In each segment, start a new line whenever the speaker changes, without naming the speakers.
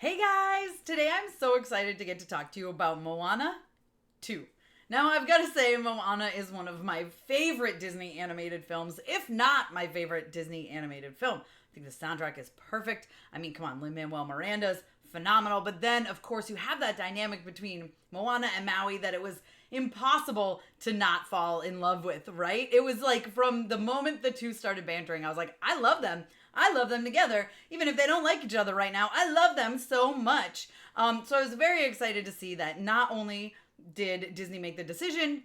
Hey guys! Today I'm so excited to get to talk to you about Moana 2. Now I've got to say Moana is one of my favorite Disney animated films, if not my favorite Disney animated film. I think the soundtrack is perfect. I mean, come on, Lin-Manuel Miranda's phenomenal. But then, of course, you have that dynamic between Moana and Maui that it was impossible to not fall in love with, right? It was like from the moment the two started bantering, I was like, I love them. I love them together. Even if they don't like each other right now, I love them so much. So I was very excited to see that not only did Disney make the decision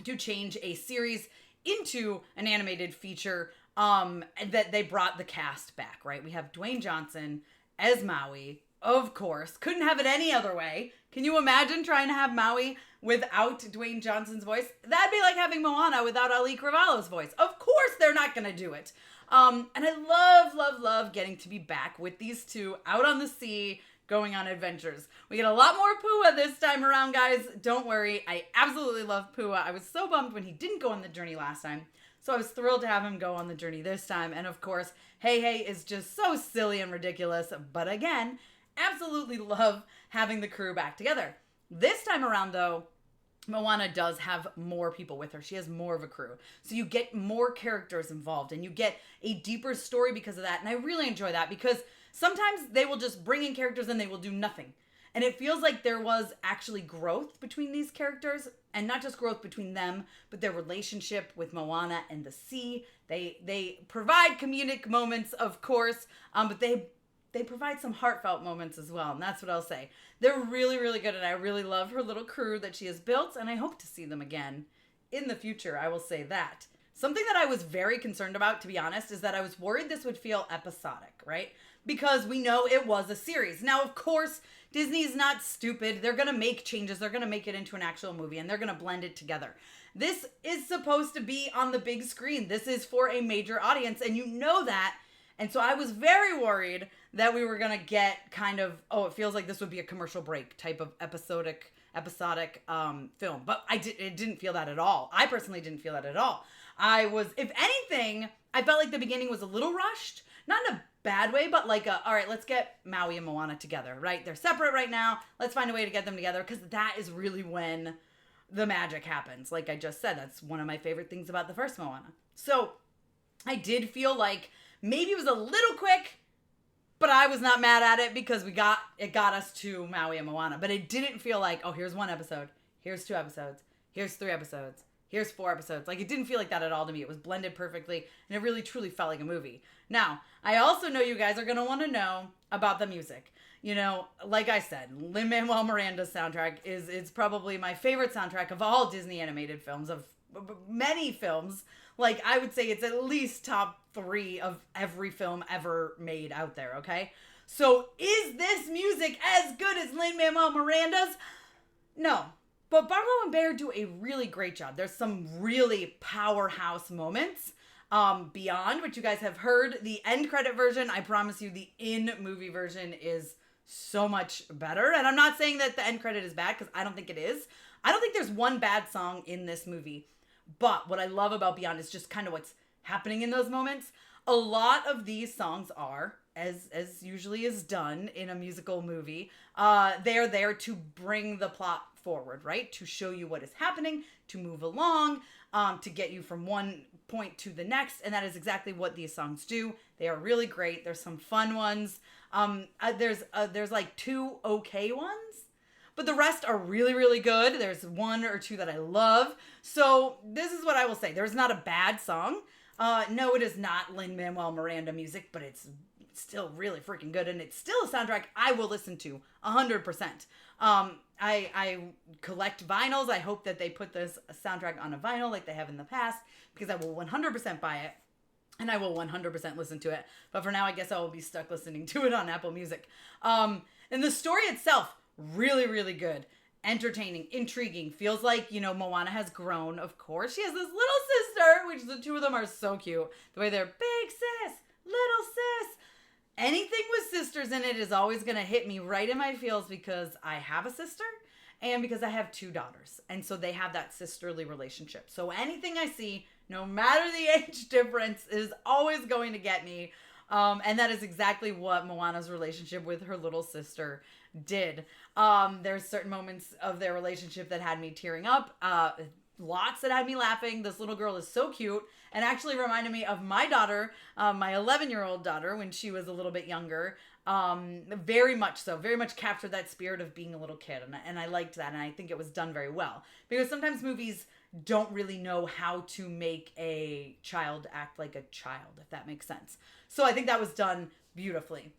to change a series into an animated feature, that they brought the cast back, right? We have Dwayne Johnson as Maui, of course. Couldn't have it any other way. Can you imagine trying to have Maui without Dwayne Johnson's voice? That'd be like having Moana without Ali Cravalho's voice. Of course they're not going to do it. And I love getting to be back with these two out on the sea, going on adventures. We get a lot more Pua this time around, guys. Don't worry. I absolutely love Pua. I was so bummed when he didn't go on the journey last time. So I was thrilled to have him go on the journey this time. And of course, Hey is just so silly and ridiculous. But again, absolutely love having the crew back together. This time around, though, Moana does have more people with her. She has more of a crew. So you get more characters involved and you get a deeper story because of that. And I really enjoy that because sometimes they will just bring in characters and they will do nothing. And it feels like there was actually growth between these characters, and not just growth between them, but their relationship with Moana and the sea. They provide comedic moments, of course, but they provide some heartfelt moments as well, and that's what I'll say. They're really, really good, and I really love her little crew that she has built, and I hope to see them again in the future, I will say that. Something that I was very concerned about, to be honest, is that I was worried this would feel episodic, right? Because we know it was a series. Now, of course, Disney's not stupid. They're going to make changes. They're going to make it into an actual movie, and they're going to blend it together. This is supposed to be on the big screen. This is for a major audience, and you know that. And so I was very worried that we were going to get kind of, it feels like this would be a commercial break type of episodic film. But it didn't feel that at all. I personally didn't feel that at all. If anything, I felt like the beginning was a little rushed. Not in a bad way, but like, all right, let's get Maui and Moana together, right? They're separate right now. Let's find a way to get them together because that is really when the magic happens. Like I just said, that's one of my favorite things about the first Moana. So I did feel like maybe it was a little quick, but I was not mad at it because it got us to Maui and Moana. But it didn't feel like, oh, here's one episode, here's 2 episodes, here's 3 episodes, here's 4 episodes. Like, it didn't feel like that at all to me. It was blended perfectly, and it really, truly felt like a movie. Now, I also know you guys are going to want to know about the music. You know, like I said, Lin-Manuel Miranda's soundtrack it's probably my favorite soundtrack of all Disney animated films, of many films. Like, I would say it's at least top 3 of every film ever made out there, okay? So, is this music as good as Lin-Manuel Miranda's? No. But Barlow and Bear do a really great job. There's some really powerhouse moments beyond, which you guys have heard. The end credit version, I promise you, the in-movie version is so much better. And I'm not saying that the end credit is bad, because I don't think it is. I don't think there's one bad song in this movie. But what I love about Beyond is just kind of what's happening in those moments. A lot of these songs are, as usually is done in a musical movie, they're there to bring the plot forward, right? To show you what is happening, to move along, to get you from one point to the next. And that is exactly what these songs do. They are really great. There's some fun ones. There's like 2 okay ones, but the rest are really, really good. There's 1 or 2 that I love. So this is what I will say. There's not a bad song. No, it is not Lin-Manuel Miranda music, but it's still really freaking good. And it's still a soundtrack I will listen to 100%. I collect vinyls. I hope that they put this soundtrack on a vinyl like they have in the past, because I will 100% buy it and I will 100% listen to it. But for now, I guess I will be stuck listening to it on Apple Music. And the story itself, really, really good. Entertaining, intriguing. Feels like, Moana has grown, of course. She has this little sister, which the 2 of them are so cute. The way they're big sis, little sis. Anything with sisters in it is always going to hit me right in my feels, because I have a sister and because I have 2 daughters. And so they have that sisterly relationship. So anything I see, no matter the age difference, is always going to get me. And that is exactly what Moana's relationship with her little sister did. There's certain moments of their relationship that had me tearing up. Lots that had me laughing. This little girl is so cute and actually reminded me of my daughter, my 11-year-old daughter, when she was a little bit younger. Very much so. Very much captured that spirit of being a little kid. And I liked that. And I think it was done very well. Because sometimes movies don't really know how to make a child act like a child, if that makes sense. So I think that was done beautifully.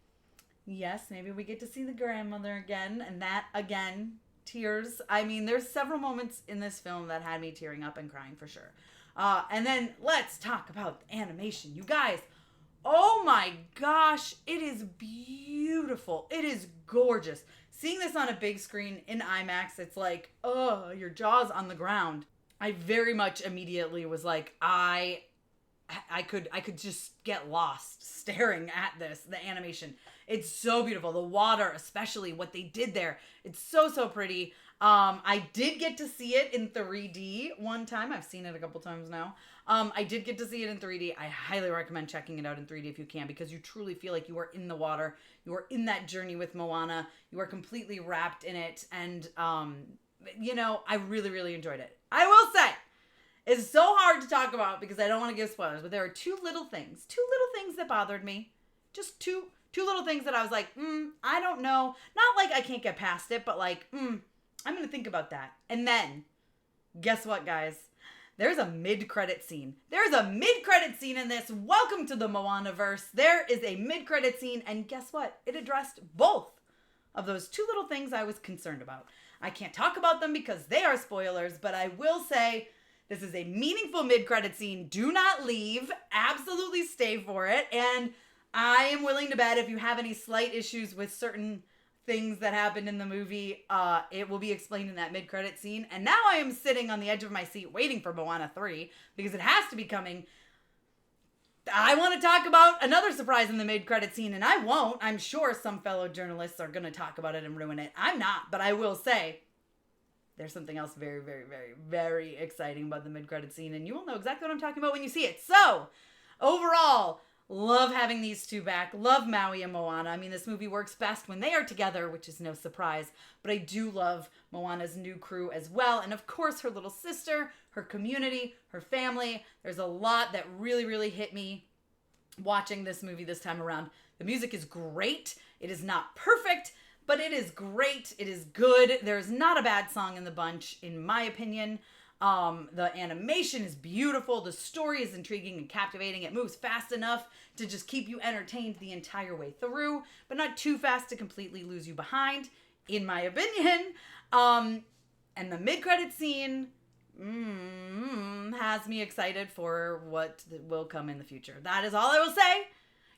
Yes, maybe we get to see the grandmother again. And that, again, tears. I mean, there's several moments in this film that had me tearing up and crying for sure. And then let's talk about the animation. You guys, oh my gosh, it is beautiful. It is gorgeous. Seeing this on a big screen in IMAX, it's like, oh, your jaw's on the ground. I very much immediately was like, I could just get lost staring at this, the animation. It's so beautiful. The water, especially what they did there. It's so, so pretty. I did get to see it in 3D one time. I've seen it a couple times now. I did get to see it in 3D. I highly recommend checking it out in 3D if you can, because you truly feel like you are in the water. You are in that journey with Moana. You are completely wrapped in it. And, I really, really enjoyed it. I will say, it's so hard to talk about because I don't want to give spoilers, but there are two little things that bothered me. Just two little things that I was like, I don't know. Not like I can't get past it, but like, I'm going to think about that. And then, guess what, guys? There's a mid-credit scene. There's a mid-credit scene in this. Welcome to the Moana-verse. There is a mid-credit scene, and guess what? It addressed both of those two little things I was concerned about. I can't talk about them because they are spoilers, but I will say this is a meaningful mid-credit scene. Do not leave. Absolutely stay for it. And I am willing to bet if you have any slight issues with certain things that happened in the movie, it will be explained in that mid-credit scene. And now I am sitting on the edge of my seat waiting for Moana 3 because it has to be coming. I want to talk about another surprise in the mid-credit scene, and I won't. I'm sure some fellow journalists are going to talk about it and ruin it. I'm not, but I will say there's something else very, very, very, very exciting about the mid-credit scene, and you will know exactly what I'm talking about when you see it. So, overall, love having these two back. Love Maui and Moana. I mean, this movie works best when they are together, which is no surprise. But I do love Moana's new crew as well. And of course, her little sister, her community, her family. There's a lot that really, really hit me watching this movie this time around. The music is great. It is not perfect, but it is great. It is good. There's not a bad song in the bunch, in my opinion. The animation is beautiful. The story is intriguing and captivating. It moves fast enough to just keep you entertained the entire way through, but not too fast to completely lose you behind, in my opinion. And the mid-credit scene has me excited for what will come in the future. That is all I will say.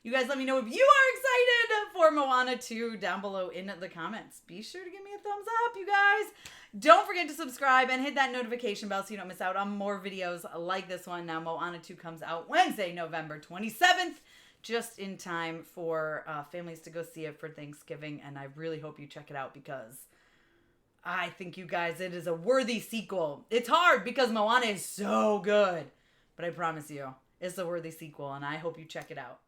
You guys let me know if you are excited for Moana 2 down below in the comments. Be sure to give me a thumbs up, you guys. Don't forget to subscribe and hit that notification bell so you don't miss out on more videos like this one. Now, Moana 2 comes out Wednesday, November 27th, just in time for families to go see it for Thanksgiving. And I really hope you check it out because I think, you guys, it is a worthy sequel. It's hard because Moana is so good, but I promise you, it's a worthy sequel, and I hope you check it out.